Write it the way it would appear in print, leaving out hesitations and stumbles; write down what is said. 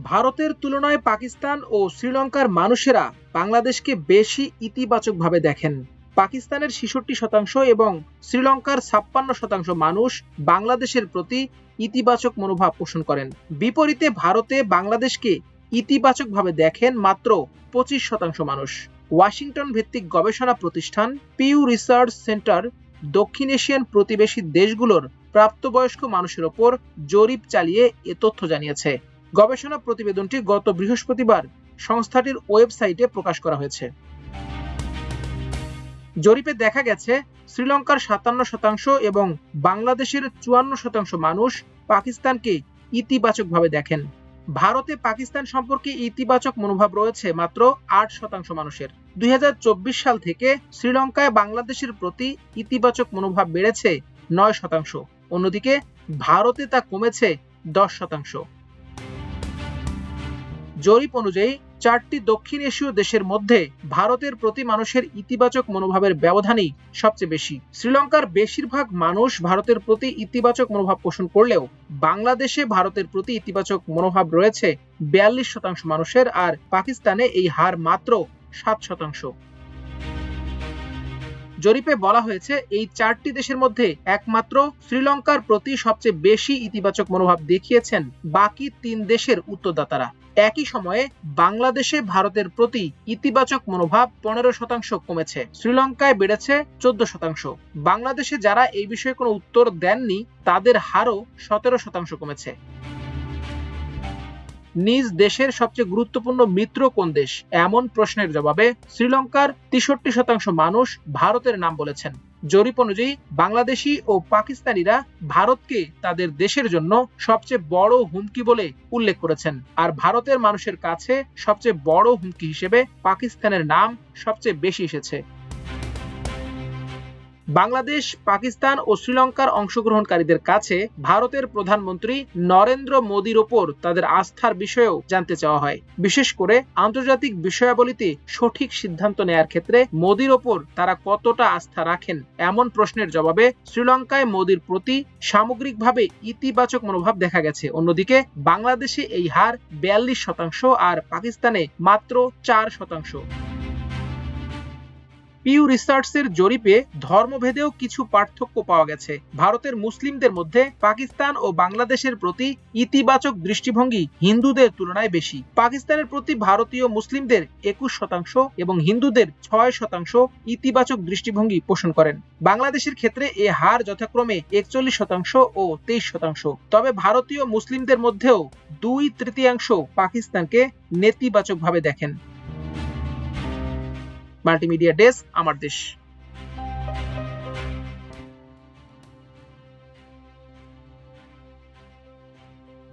ভারতের তুলনায় পাকিস্তান ও শ্রীলঙ্কার মানুষেরা বাংলাদেশকে বেশি ইতিবাচকভাবে দেখেন। পাকিস্তানের ৬৬% এবং শ্রীলঙ্কার ৫৬% মানুষ বাংলাদেশের প্রতি ইতিবাচক মনোভাব পোষণ করেন। বিপরীতে ভারতে বাংলাদেশকে ইতিবাচকভাবে দেখেন মাত্র ২৫% মানুষ। ওয়াশিংটন ভিত্তিক গবেষণা প্রতিষ্ঠান পিউ রিসার্চ সেন্টার দক্ষিণ এশিয়ান প্রতিবেশী দেশগুলোর প্রাপ্তবয়স্ক মানুষের ওপর জরিপ চালিয়ে এ তথ্য জানিয়েছে। গবেষণা প্রতিবেদনটি গত বৃহস্পতিবার সংস্থাটির ওয়েবসাইটে প্রকাশ করা হয়েছে। জরিপে দেখা গেছে শ্রীলঙ্কার ৫৭% এবং বাংলাদেশের ৫৪% মানুষ পাকিস্তানকে ইতিবাচকভাবে দেখেন। ভারতে পাকিস্তান সম্পর্কে ইতিবাচক মনোভাব রয়েছে মাত্র ৮% মানুষের। ২০২৪ সাল থেকে শ্রীলঙ্কায় বাংলাদেশের প্রতি ইতিবাচক মনোভাব বেড়েছে ৯%। অন্যদিকে ভারতে তা কমেছে ১০%। জরিপ অনুযায়ী ৪টি দক্ষিণ এশীয় দেশের মধ্যে ভারতের প্রতি মানুষের ইতিবাচক মনোভাবের ব্যবধানই সবচেয়ে বেশি। শ্রীলঙ্কার বেশিরভাগ মানুষ ভারতের প্রতি ইতিবাচক মনোভাব পোষণ করলেও বাংলাদেশে ভারতের প্রতি ইতিবাচক মনোভাব রয়েছে ৪২% মানুষের, আর পাকিস্তানে এই হার মাত্র ৭%। জরিপে বলা হয়েছে এই ৪টি দেশের মধ্যে একমাত্র শ্রীলঙ্কার প্রতি সবচেয়ে বেশি ইতিবাচক মনোভাব দেখিয়েছেন বাকি ৩ দেশের উত্তরদাতারা। একই সময়ে বাংলাদেশে ভারতের প্রতি ইতিবাচক মনোভাব ১৫% কমেছে, শ্রীলঙ্কায় বেড়েছে ১৪%। বাংলাদেশে যারা এই বিষয়ে কোনো উত্তর দেননি তাদের হারও ১৭% কমেছে। নিজ দেশের সবচেয়ে গুরুত্বপূর্ণ মিত্র কোন দেশ এমন প্রশ্নের জবাবে শ্রীলঙ্কার ৬৩% মানুষ ভারতের নাম বলেছেন। জরিপ অনুযায়ী বাংলাদেশি ও পাকিস্তানিরা ভারতকে তাদের দেশের জন্য সবচেয়ে বড় হুমকি বলে উল্লেখ করেছেন, আর ভারতের মানুষের কাছে সবচেয়ে বড় হুমকি হিসেবে পাকিস্তানের নাম সবচেয়ে বেশি এসেছে। বাংলাদেশ, পাকিস্তান ও শ্রীলঙ্কার অংশগ্রহণকারীদের কাছে ভারতের প্রধানমন্ত্রী নরেন্দ্র মোদির ওপর তাদের আস্থার বিষয়েও জানতে চাওয়া হয়। বিশেষ করে আন্তর্জাতিক বিষয়াবলিতে সঠিক সিদ্ধান্ত নেয়ার ক্ষেত্রে মোদির ওপর তারা কতটা আস্থা রাখেন এমন প্রশ্নের জবাবে শ্রীলঙ্কায় মোদির প্রতি সামগ্রিকভাবে ইতিবাচক মনোভাব দেখা গেছে। অন্যদিকে বাংলাদেশে এই হার ৪২% আর পাকিস্তানে মাত্র ৪%। পিউ রিসার্চের জরিপে ধর্মভেদেও কিছু পার্থক্য পাওয়া গেছে। ভারতের মুসলিমদের মধ্যে পাকিস্তান ও বাংলাদেশের প্রতি ইতিবাচক দৃষ্টিভঙ্গি হিন্দুদের তুলনায় বেশি। পাকিস্তানের প্রতি ভারতীয় মুসলিমদের ২১% এবং হিন্দুদের ৬% ইতিবাচক দৃষ্টিভঙ্গি পোষণ করেন। বাংলাদেশের ক্ষেত্রে এ হার যথাক্রমে ৪১% ও ২৩%। তবে ভারতীয় মুসলিমদের মধ্যেও ২/৩ পাকিস্তানকে নেতিবাচকভাবে দেখেন। মাল্টিমিডিয়া ডেস্ক, আমার দেশ।